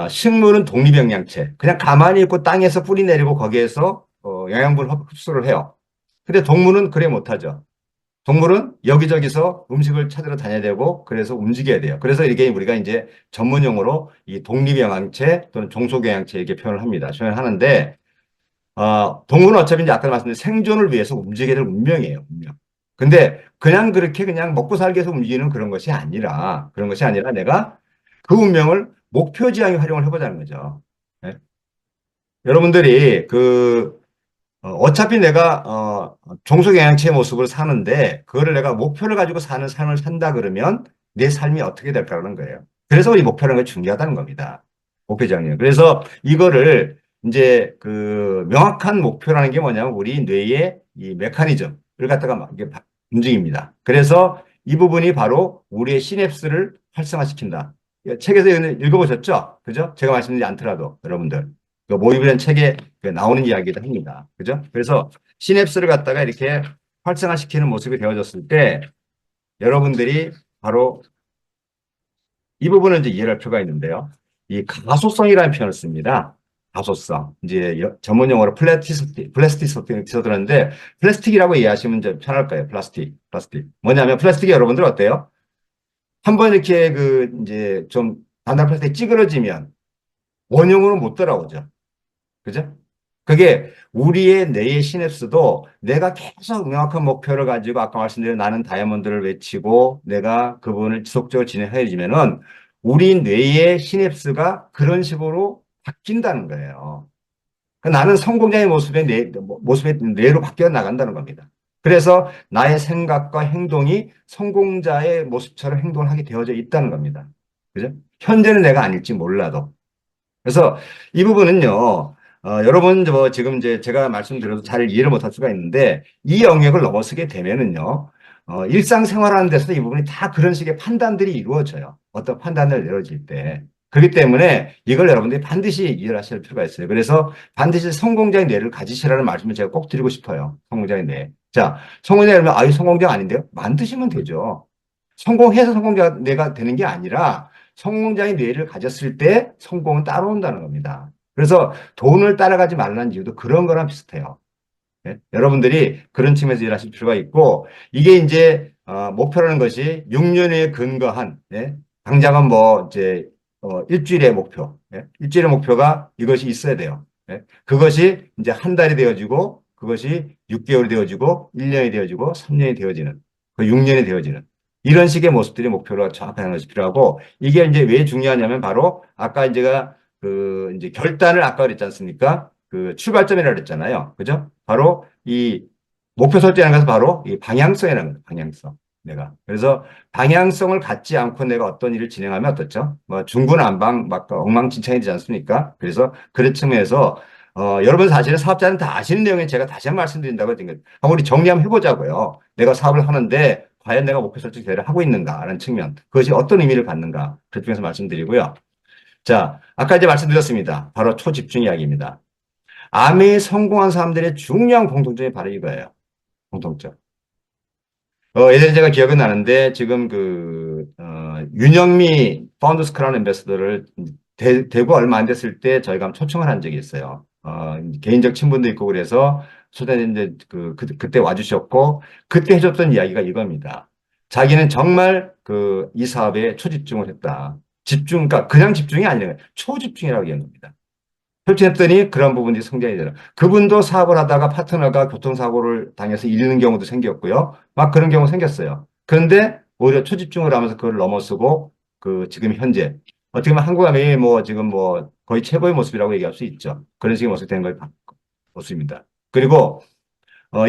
식물은 독립영양체. 그냥 가만히 있고 땅에서 뿌리 내리고 거기에서 영양분을 흡수를 해요. 근데 동물은 그래 못하죠. 동물은 여기저기서 음식을 찾으러 다녀야 되고 그래서 움직여야 돼요. 그래서 이게 우리가 이제 전문 용어로 이 독립영양체 또는 종속영양체 이렇게 표현을 합니다. 표현을 하는데 동물은 어차피 이제 아까 말씀드린 생존을 위해서 움직여야 될 운명이에요. 운명. 근데 그냥 그렇게 그냥 먹고 살기 위해서 움직이는 그런 것이 아니라 내가 그 운명을 목표 지향에 활용을 해보자는 거죠. 네? 여러분들이 어차피 내가 종속영양체의 모습으로 사는데 그거를 내가 목표를 가지고 사는 삶을 산다 그러면 내 삶이 어떻게 될까라는 거예요. 그래서 이 목표라는 게 중요하다는 겁니다. 목표지향력. 그래서 이거를 이제 명확한 목표라는 게 뭐냐면 우리 뇌의 이 메커니즘을 갖다가 막 이게 움직입니다. 그래서 이 부분이 바로 우리의 시냅스를 활성화시킨다. 책에서 읽어보셨죠? 그죠? 제가 말씀드리지 않더라도 여러분들. 모의고사 책에 나오는 이야기도 합니다. 그죠? 그래서 시냅스를 갖다가 이렇게 활성화시키는 모습이 되어졌을 때 여러분들이 바로 이 부분을 이제 이해할 필요가 있는데요. 이 가소성이라는 표현을 씁니다. 가소성. 이제 전문 용어로 플라스티시티 들었는데 플라스틱이라고 이해하시면 이제 편할 거예요. 플라스틱. 뭐냐면 플라스틱이 여러분들 어때요? 한번 이렇게 이제 좀 단단 플라스틱이 찌그러지면 원형으로 못 돌아오죠. 그죠? 그게 우리의 뇌의 시냅스도 내가 계속 명확한 목표를 가지고 아까 말씀드린 나는 다이아몬드를 외치고 내가 그분을 지속적으로 진행해지면은 우리 뇌의 시냅스가 그런 식으로 바뀐다는 거예요. 나는 성공자의 모습의 뇌로 바뀌어 나간다는 겁니다. 그래서 나의 생각과 행동이 성공자의 모습처럼 행동을 하게 되어져 있다는 겁니다. 그죠? 현재는 내가 아닐지 몰라도. 그래서 이 부분은요, 여러분, 지금 이제 제가 말씀드려도 잘 이해를 못할 수가 있는데, 이 영역을 넘어서게 되면은요, 일상생활하는 데서도 이 부분이 다 그런 식의 판단들이 이루어져요. 어떤 판단을 내려질 때. 그렇기 때문에 이걸 여러분들이 반드시 이해하실 필요가 있어요. 그래서 반드시 성공자의 뇌를 가지시라는 말씀을 제가 꼭 드리고 싶어요. 성공자의 뇌. 자, 성공자라면 아, 이 성공자가 아닌데요? 만드시면 되죠. 성공해서 성공자가 뇌가 되는 게 아니라 성공자의 뇌를 가졌을 때 성공은 따라온다는 겁니다. 그래서 돈을 따라가지 말라는 이유도 그런 거랑 비슷해요. 예? 여러분들이 그런 측면에서 일하실 필요가 있고, 이게 이제, 목표라는 것이 6년에 근거한, 예? 당장은 뭐, 이제, 일주일의 목표, 예? 일주일의 목표가 이것이 있어야 돼요. 예? 그것이 이제 한 달이 되어지고, 그것이 6개월이 되어지고, 1년이 되어지고, 3년이 되어지는, 그 6년이 되어지는, 이런 식의 모습들이 목표로 정확하게 것이 필요하고, 이게 이제 왜 중요하냐면 바로, 아까 제가 이제 결단을 아까 그랬지 않습니까? 그 출발점이라고 그랬잖아요. 그죠? 바로 이 목표 설정하는 것은 바로 이 방향성이라는 거예요. 방향성. 내가. 그래서 방향성을 갖지 않고 내가 어떤 일을 진행하면 어떻죠? 뭐 중구난방 막 엉망진창이 되지 않습니까? 그래서 그런 측면에서 여러분 사실은 사업자는 다 아시는 내용에 제가 다시 한번 말씀드린다고 했던 게 한번 우리 정리 한번 해보자고요. 내가 사업을 하는데 과연 내가 목표 설정 제대로 하고 있는가라는 측면. 그것이 어떤 의미를 갖는가. 그 중에서 말씀드리고요. 자, 아까 이제 말씀드렸습니다. 바로 초집중 이야기입니다. 암에 성공한 사람들의 중요한 공통점이 바로 이거예요. 공통점. 예전에 제가 기억은 나는데 지금 윤영미 파운더스 크라운 앰베서더를 되고 얼마 안 됐을 때 저희가 한번 초청을 한 적이 있어요. 개인적 친분도 있고 그래서 초대했는데 그때 와주셨고 그때 해줬던 이야기가 이겁니다. 자기는 정말 이 사업에 초집중을 했다. 집중, 그러니까 그냥 집중이 아니라 초집중이라고 얘기한 겁니다. 설치했더니 그런 부분이 성장이 되라. 그분도 사업을 하다가 파트너가 교통사고를 당해서 잃는 경우도 생겼고요. 막 그런 경우 생겼어요. 그런데 오히려 초집중을 하면서 그걸 넘어서고 지금 현재 어떻게 보면 한국함이 뭐 지금 뭐 거의 최고의 모습이라고 얘기할 수 있죠. 그런 식의 모습이 된 걸 모습입니다. 그리고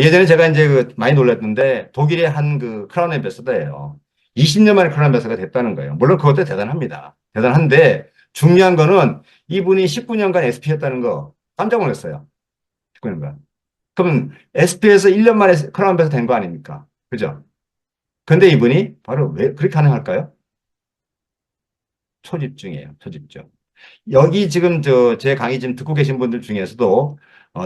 예전에 제가 이제 많이 놀랐는데 독일의 한 크라운 앰베서더예요. 20년 만에 크라운 앰베서더가 됐다는 거예요. 물론 그것도 대단합니다. 대단한데 중요한 거는 이분이 19년간 SP였다는 거 깜짝 놀랐어요. 19년간. 그러면 SP에서 1년 만에 크라운 앰베서더 된 거 아닙니까? 그죠? 근데 이분이 바로 왜 그렇게 가능할까요? 초집중이에요. 초집중. 여기 지금 제 강의 지금 듣고 계신 분들 중에서도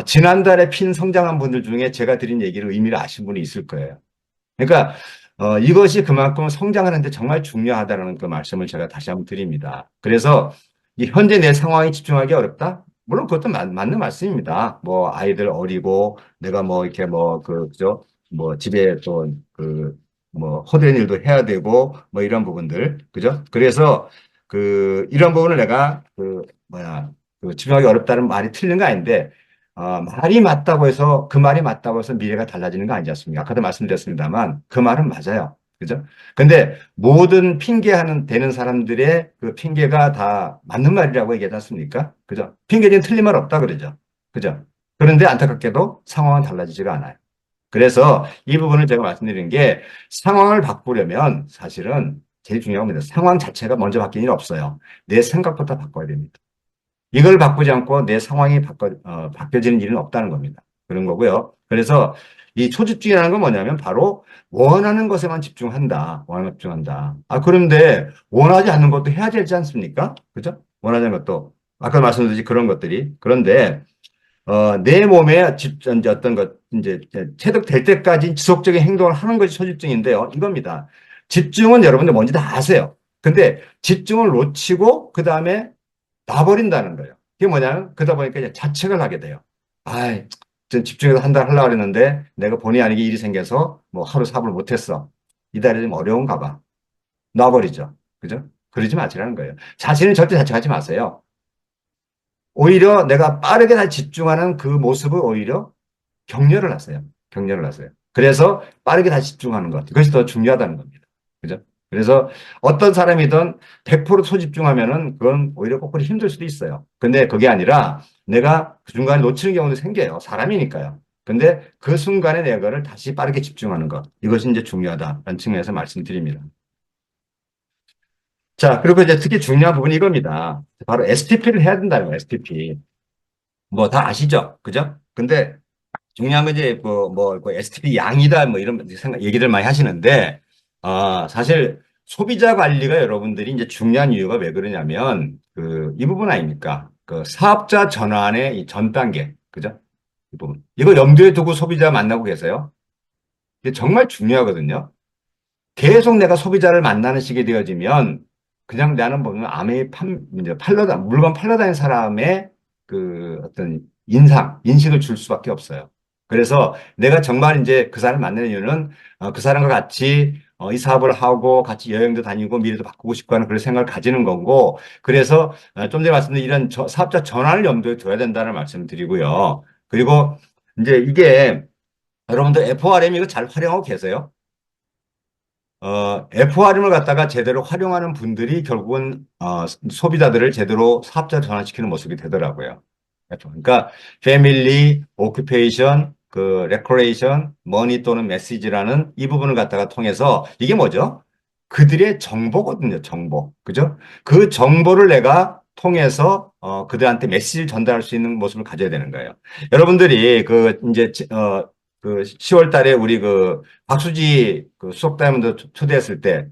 지난달에 핀 성장한 분들 중에 제가 드린 얘기를 의미를 아신 분이 있을 거예요. 그러니까 이것이 그만큼 성장하는데 정말 중요하다는 그 말씀을 제가 다시 한번 드립니다. 그래서 이 현재 내 상황에 집중하기 어렵다? 물론 그것도 맞는 말씀입니다. 뭐 아이들 어리고 내가 뭐 이렇게 그죠? 뭐 집에 또 뭐 허드렛 일도 해야 되고 뭐 이런 부분들 그죠? 그래서 이런 부분을 내가 집중하기 어렵다는 말이 틀린 거 아닌데 말이 맞다고 해서 그 말이 맞다고 해서 미래가 달라지는 거 아니지 않습니까? 아까도 말씀드렸습니다만 그 말은 맞아요. 그죠? 근데 모든 핑계하는 되는 사람들의 그 핑계가 다 맞는 말이라고 얘기하지 않습니까? 그죠? 핑계는 틀린 말 없다 그러죠. 그죠? 그런데 안타깝게도 상황은 달라지지가 않아요. 그래서 이 부분을 제가 말씀드린 게 상황을 바꾸려면 사실은 제일 중요한 겁니다. 상황 자체가 먼저 바뀌는 일 없어요. 내 생각부터 바꿔야 됩니다. 이걸 바꾸지 않고 내 상황이 바뀌어지는 일은 없다는 겁니다. 그런 거고요. 그래서 이 초집중이라는 건 뭐냐면 바로 원하는 것에만 집중한다. 원하는 것 집중한다. 그런데 원하지 않는 것도 해야 되지 않습니까? 그죠? 원하지 않는 것도. 아까 말씀드렸듯이 그런 것들이. 그런데, 내 몸에 이제 어떤 것, 이제 체득될 때까지 지속적인 행동을 하는 것이 초집중인데요. 이겁니다. 집중은 여러분들 뭔지 다 아세요. 근데 집중을 놓치고 그 다음에 놔버린다는 거예요. 그게 뭐냐면, 그러다 보니까 이제 자책을 하게 돼요. 아이, 전 집중해서 한 달 하려고 그랬는데, 내가 본의 아니게 일이 생겨서 뭐 하루 사업을 못했어. 이달이 좀 어려운가 봐. 놔버리죠. 그죠? 그러지 마시라는 거예요. 자신을 절대 자책하지 마세요. 오히려 내가 빠르게 다시 집중하는 그 모습을 오히려 격려를 하세요. 격려를 하세요. 그래서 빠르게 다시 집중하는 것. 그것이 더 중요하다는 겁니다. 그죠? 그래서 어떤 사람이든 100% 소집중하면은 그건 오히려 거꾸로 힘들 수도 있어요. 근데 그게 아니라 내가 그 중간에 놓치는 경우도 생겨요. 사람이니까요. 근데 그 순간에 내가 그걸 다시 빠르게 집중하는 것. 이것이 이제 중요하다는 측면에서 말씀드립니다. 자, 그리고 이제 특히 중요한 부분이 이겁니다. 바로 STP를 해야 된다는 거예요, STP. 뭐 다 아시죠? 그죠? 근데 중요한 건 이제 그 STP 양이다 뭐 이런 얘기들 많이 하시는데 사실 소비자 관리가 여러분들이 이제 중요한 이유가 왜 그러냐면 이 부분 아닙니까? 그 사업자 전환의 이 전 단계, 그죠? 이 부분. 이거 염두에 두고 소비자 만나고 계세요? 이게 정말 중요하거든요. 계속 내가 소비자를 만나는 식이 되어지면 그냥 나는 보면 이제 물건 팔러 다니는 사람의 그 어떤 인식을 줄 수밖에 없어요. 그래서 내가 정말 이제 그 사람을 만나는 이유는 그 사람과 같이 이 사업을 하고 같이 여행도 다니고 미래도 바꾸고 싶고 하는 그런 생각을 가지는 거고 그래서 좀 전에 말씀드린 이런 사업자 전환을 염두에 둬야 된다는 말씀을 드리고요. 그리고 이제 이게 여러분들 FRM 이거 잘 활용하고 계세요? FRM을 갖다가 제대로 활용하는 분들이 결국은 소비자들을 제대로 사업자 전환시키는 모습이 되더라고요. 그러니까 패밀리, 오큐페이션, 그 레크레이션, 머니 또는 메시지라는 이 부분을 갖다가 통해서 이게 뭐죠? 그들의 정보거든요, 정보. 그죠? 그 정보를 내가 통해서 그들한테 메시지를 전달할 수 있는 모습을 가져야 되는 거예요. 여러분들이 그 이제 그 10월 달에 우리 그 박수지 그 수석다이먼드 초대했을 때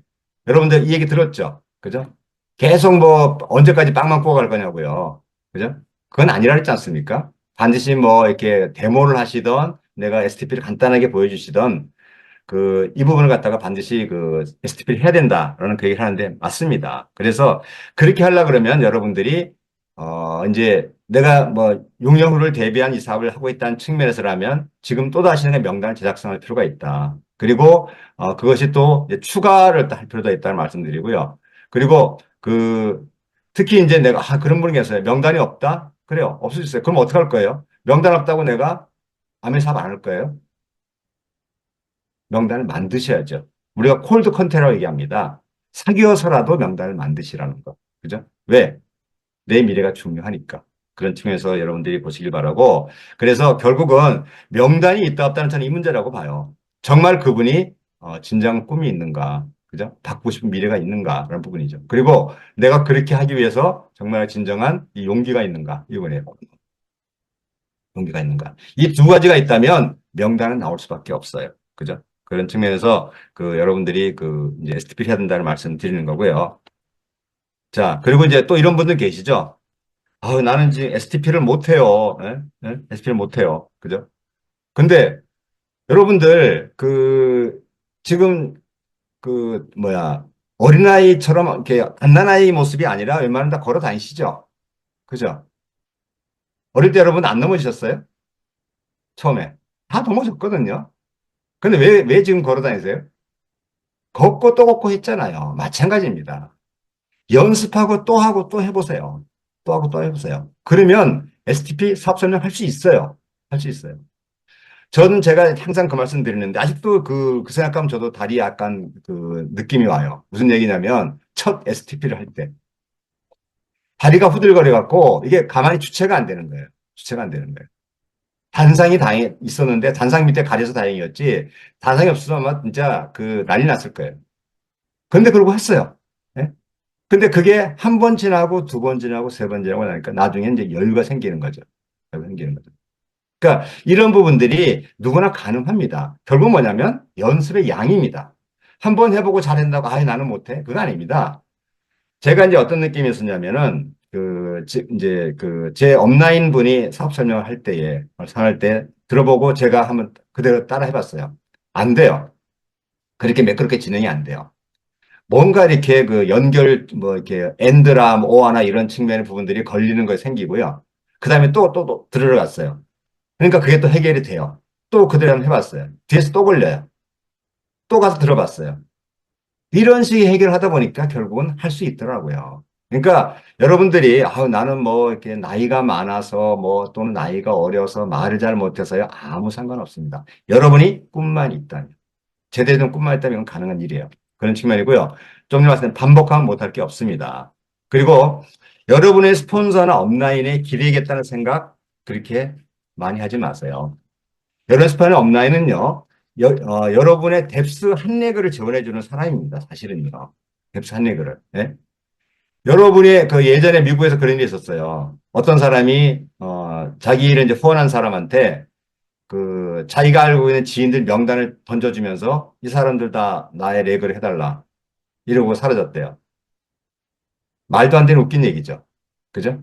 여러분들 이 얘기 들었죠? 그죠? 계속 뭐 언제까지 빵만 구워갈 거냐고요. 그죠? 그건 아니라 그랬지 않습니까? 반드시 뭐 이렇게 데모를 하시던 내가 STP를 간단하게 보여주시던 이 부분을 갖다가 반드시 그 STP를 해야 된다라는 그 얘기를 하는데 맞습니다. 그래서 그렇게 하려 그러면 여러분들이 이제 내가 뭐 6년 후를 대비한 이 사업을 하고 있다는 측면에서라면 지금 또다시 명단을 제작성할 필요가 있다. 그리고 그것이 또 이제 추가를 할 필요도 있다는 말씀드리고요. 그리고 특히 이제 내가 그런 분이 계세요. 명단이 없다? 그래요. 없을 수 있어요. 그럼 어떻게 할 거예요? 명단 없다고 내가 아무 사업 안 할 거예요? 명단을 만드셔야죠. 우리가 콜드 컨테너라고 얘기합니다. 사귀어서라도 명단을 만드시라는 거. 그죠? 왜? 내 미래가 중요하니까. 그런 측면에서 여러분들이 보시길 바라고. 그래서 결국은 명단이 있다 없다는 저는 이 문제라고 봐요. 정말 그분이 진정 꿈이 있는가. 그죠? 바꾸고 싶은 미래가 있는가. 그런 부분이죠. 그리고 내가 그렇게 하기 위해서 정말 진정한 이 용기가 있는가. 이번에 용기가 있는가. 이 두 가지가 있다면 명단은 나올 수밖에 없어요. 그죠? 그런 측면에서 여러분들이 이제 STP를 해야 된다는 말씀 드리는 거고요. 자, 그리고 이제 또 이런 분들 계시죠? 나는 지금 STP를 못해요. 예? 예? STP를 못해요. 그죠? 근데 여러분들, 지금, 어린아이처럼 이렇게 갓난아이 모습이 아니라 웬만하면 다 걸어 다니시죠? 그죠? 어릴 때 여러분 안 넘어지셨어요? 처음에. 다 넘어졌거든요. 근데 왜 지금 걸어 다니세요? 걷고 또 걷고 했잖아요. 마찬가지입니다. 연습하고 또 하고 또 해보세요. 또 하고 또 해보세요. 그러면 STP 사업 설명 할 수 있어요. 할 수 있어요. 저는 제가 항상 그 말씀 드리는데 아직도 그 생각하면 저도 다리 약간 느낌이 와요. 무슨 얘기냐면 첫 STP를 할 때 다리가 후들거려 갖고 이게 가만히 주체가 안 되는 거예요. 주체가 안 되는 거예요. 단상이 다행히 있었는데 단상 밑에 가려서 다행이었지 단상이 없으면 아마 진짜 난리 났을 거예요. 그런데 그러고 했어요. 예? 근데 그게 한 번 지나고 두 번 지나고 세 번 지나고 나니까 나중에 이제 여유가 생기는 거죠. 여유가 생기는 거죠. 그러니까 이런 부분들이 누구나 가능합니다. 결국 뭐냐면 연습의 양입니다. 한 번 해보고 잘한다고 나는 못해. 그거 아닙니다. 제가 이제 어떤 느낌이었냐면은 이제 제 업라인 분이 사업 설명을 할 때에 설명할 때 들어보고 제가 한번 그대로 따라 해봤어요. 안 돼요. 그렇게 매끄럽게 진행이 안 돼요. 뭔가 이렇게 뭐 이렇게 엔드라, 뭐 오아나 이런 측면의 부분들이 걸리는 거 생기고요. 그 다음에 또 들어갔어요. 그러니까 그게 또 해결이 돼요. 또 그대로 한번 해봤어요. 뒤에서 또 걸려요. 또 가서 들어봤어요. 이런 식의 해결을 하다 보니까 결국은 할 수 있더라고요. 그러니까 여러분들이 나는 뭐 이렇게 나이가 많아서 뭐 또는 나이가 어려서 말을 잘 못해서요. 아무 상관없습니다. 여러분이 꿈만 있다면 제대로 된 꿈만 있다면 가능한 일이에요. 그런 측면이고요. 좀 전에 말씀드린 반복하면 못할 게 없습니다. 그리고 여러분의 스폰서나 업라인에 기대겠다는 생각 그렇게 많이 하지 마세요. 여러분 스폰서 업라인은요. 여러분의 뎁스 한 레그를 지원해주는 사람입니다. 사실은요. 뎁스 한 레그를. 예? 여러분이 예전에 미국에서 그런 일이 있었어요. 어떤 사람이 자기를 이제 후원한 사람한테 자기가 알고 있는 지인들 명단을 던져주면서 이 사람들 다 나의 레그를 해달라. 이러고 사라졌대요. 말도 안 되는 웃긴 얘기죠. 그죠?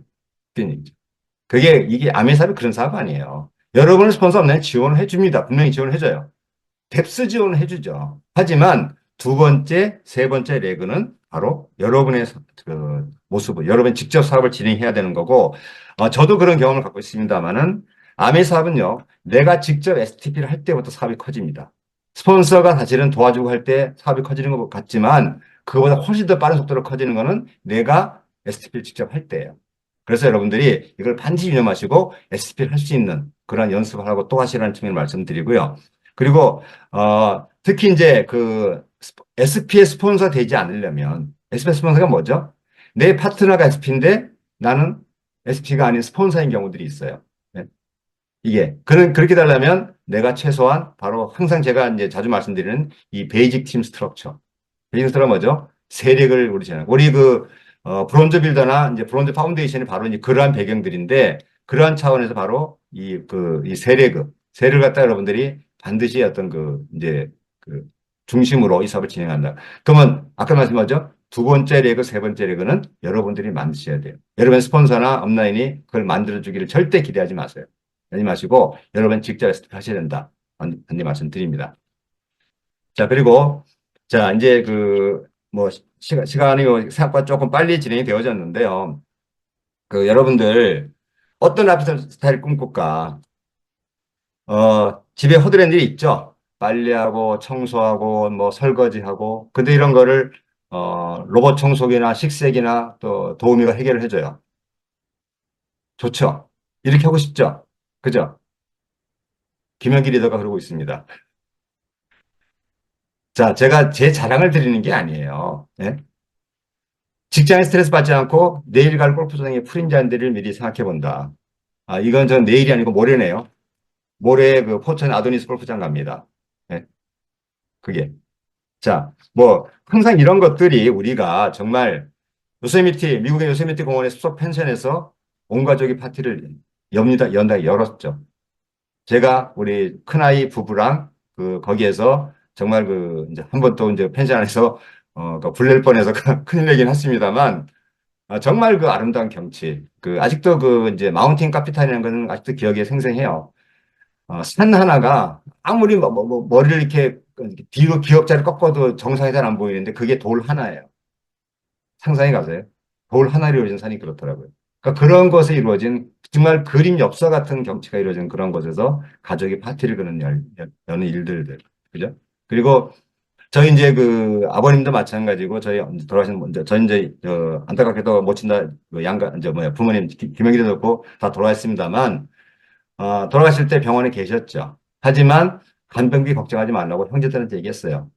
그게 이게 아메 사업이 그런 사업 아니에요. 여러분을 스폰서 없나요? 지원을 해줍니다. 분명히 지원을 해줘요. 뎁스 지원을 해주죠. 하지만 두 번째, 세 번째 레그는 바로 여러분의 그 모습을, 여러분 직접 사업을 진행해야 되는 거고, 저도 그런 경험을 갖고 있습니다만은, 아메 사업은요, 내가 직접 STP를 할 때부터 사업이 커집니다. 스폰서가 사실은 도와주고 할 때 사업이 커지는 것 같지만, 그거보다 훨씬 더 빠른 속도로 커지는 거는 내가 STP를 직접 할 때예요. 그래서 여러분들이 이걸 반드시 유념하시고 STP를 할 수 있는 그런 연습을 하고 또 하시라는 측면을 말씀드리고요. 그리고 특히 이제 그 SP에 스폰서 되지 않으려면 SP 스폰서가 뭐죠? 내 파트너가 SP인데 나는 SP가 아닌 스폰서인 경우들이 있어요. 네. 이게 그렇게 되려면 내가 최소한 바로 항상 제가 이제 자주 말씀드리는 이 베이직 팀 스트럭처. 베이직 스트럭처가 뭐죠? 세력을 우리 잖아요. 우리 그 브론즈 빌더나 이제 브론즈 파운데이션이 바로 이제 그러한 배경들인데 그러한 차원에서 바로 이 세력을 갖다 여러분들이 반드시 어떤 이제 그 중심으로 이 사업을 진행한다. 그러면 아까 말씀하죠? 두 번째 레그, 세 번째 레그는 여러분들이 만드셔야 돼요. 여러분 스폰서나 업라인이 그걸 만들어주기를 절대 기대하지 마세요. 하지 마시고 여러분 직접 하셔야 된다. 안내 말씀드립니다. 자, 그리고 자, 이제 뭐 시간이 생각보다 조금 빨리 진행이 되어졌는데요. 여러분들 어떤 라이프 스타일 꿈꿀까? 집에 허드렛 일이 있죠. 빨래하고 청소하고 뭐 설거지하고. 근데 이런 거를 로봇 청소기나 식세기나 또 도우미가 해결을 해줘요. 좋죠. 이렇게 하고 싶죠. 그죠? 김현기 리더가 그러고 있습니다. 자, 제가 제 자랑을 드리는 게 아니에요. 예? 직장에 스트레스 받지 않고 내일 갈 골프장에 풀인지 안 되를 미리 생각해 본다. 이건 전 내일이 아니고 모레네요. 모레 그 포천 아도니스 골프장 갑니다. 예? 그게. 자, 뭐, 항상 이런 것들이 우리가 정말 미국의 요세미티 공원의 숲속 펜션에서 온 가족이 파티를 연다, 열었죠. 제가 우리 큰아이 부부랑 거기에서 정말 이제 한 번 또 이제 펜션 안에서 불낼 뻔해서 큰일 내긴 했습니다만, 정말 아름다운 경치. 아직도 이제 마운틴 카피탈이라는 것은 아직도 기억에 생생해요. 산 하나가 아무리 머리를 이렇게 뒤로 기역자를 꺾어도 정상이 잘 안 보이는데 그게 돌 하나예요. 상상해 가세요. 돌 하나로 이루어진 산이 그렇더라고요. 그러니까 그런 것에 이루어진 정말 그림 엽서 같은 경치가 이루어진 그런 곳에서 가족이 파티를 여는 일들들. 그죠? 그리고 저희 이제 아버님도 마찬가지고 저희 돌아가신 먼저 저희 이제 안타깝게도 모친다 양가 이제 부모님 김영길도 그렇고 다 돌아가셨습니다만 돌아가실 때 병원에 계셨죠. 하지만 간병비 걱정하지 말라고 형제들한테 얘기했어요.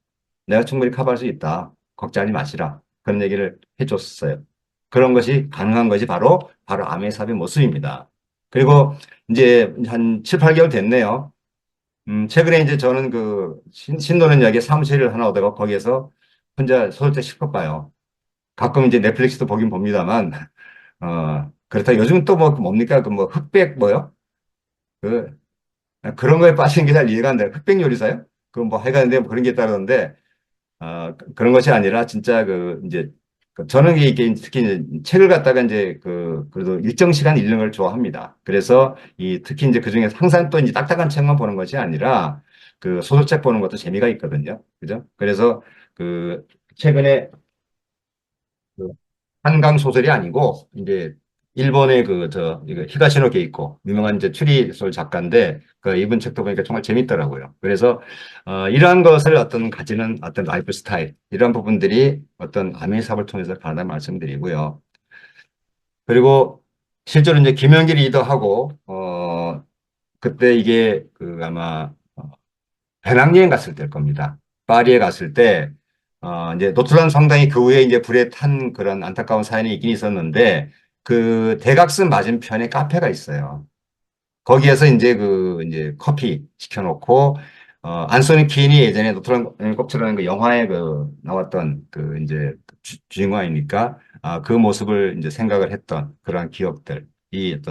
내가 충분히 커버할 수 있다. 걱정하지 마시라. 그런 얘기를 해줬어요. 그런 것이 가능한 것이 바로 암의 삽의 모습입니다. 그리고 이제 한 7, 8개월 됐네요. 최근에 이제 저는 신도는 역에 사무실을 하나 얻어가 거기에서 혼자 소설책 실컷 봐요. 가끔 이제 넷플릭스도 보긴 봅니다만, 그렇다. 요즘은 또 뭡니까? 뭐 흑백 뭐요? 그, 그런 거에 빠지는 게 잘 이해가 안 돼요. 흑백 요리사요? 뭐 해가는데 뭐 그런 게 따르던데, 그런 것이 아니라 진짜 이제 저는 이게 특히 이제 책을 갖다가 이제 그래도 일정 시간 읽는 걸 좋아합니다. 그래서 특히 이제 그중에 항상 또 이제 딱딱한 책만 보는 것이 아니라 소설책 보는 것도 재미가 있거든요. 그죠? 그래서 최근에 그 한강 소설이 아니고 이제 일본의 이거 히가시노 게이코 유명한 이제 추리소설 작가인데 이분 책도 보니까 정말 재밌더라고요. 그래서 이러한 것을 가지는 어떤 라이프 스타일 이런 부분들이 어떤 아메 사업을 통해서 가능한 말씀드리고요. 그리고 실제로 이제 김영기 리더하고 그때 이게 아마 배낭여행 갔을 때일 겁니다. 파리에 갔을 때, 이제 노트르담 성당이 그 후에 이제 불에 탄 그런 안타까운 사연이 있긴 있었는데, 대각선 맞은편에 카페가 있어요. 거기에서 이제 커피 시켜놓고, 안소니 퀸이 예전에 노트르담 꼭지라는 그 영화에 나왔던 이제 주인공이니까, 그 모습을 이제 생각을 했던 그러한 기억들이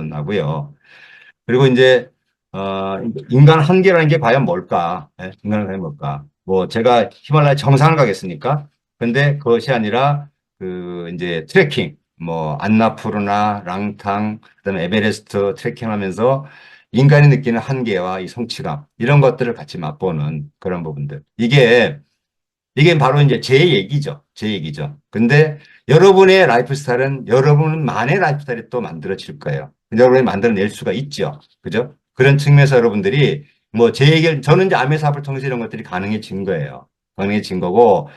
나고요. 그리고 이제 인간 한계라는 게 과연 뭘까? 예? 인간 한계는 뭘까? 뭐 제가 히말라야 정상을 가겠습니까? 근데 그것이 아니라 이제 트레킹, 뭐 안나푸르나, 랑탕, 그다음에 에베레스트 트레킹하면서 인간이 느끼는 한계와 이 성취감 이런 것들을 같이 맛보는 그런 부분들. 이게 바로 이제 제 얘기죠. 제 얘기죠. 근데 여러분의 라이프 스타일은 여러분만의 라이프 스타일이 또 만들어질 거예요. 여러분이 만들어낼 수가 있죠. 그죠? 그런 측면에서 여러분들이 뭐 제 얘기를, 저는 이제 암의 사업을 통해서 이런 것들이 가능해진 거예요. 가능해진 거고,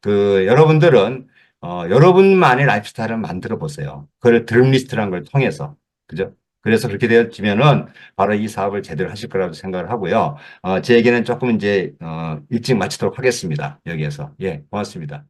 여러분들은, 여러분만의 라이프 스타일을 만들어 보세요. 그걸 드림리스트라는 걸 통해서. 그죠? 그래서 그렇게 되어지면은 바로 이 사업을 제대로 하실 거라고 생각을 하고요. 제 얘기는 조금 이제, 일찍 마치도록 하겠습니다. 여기에서. 예, 고맙습니다.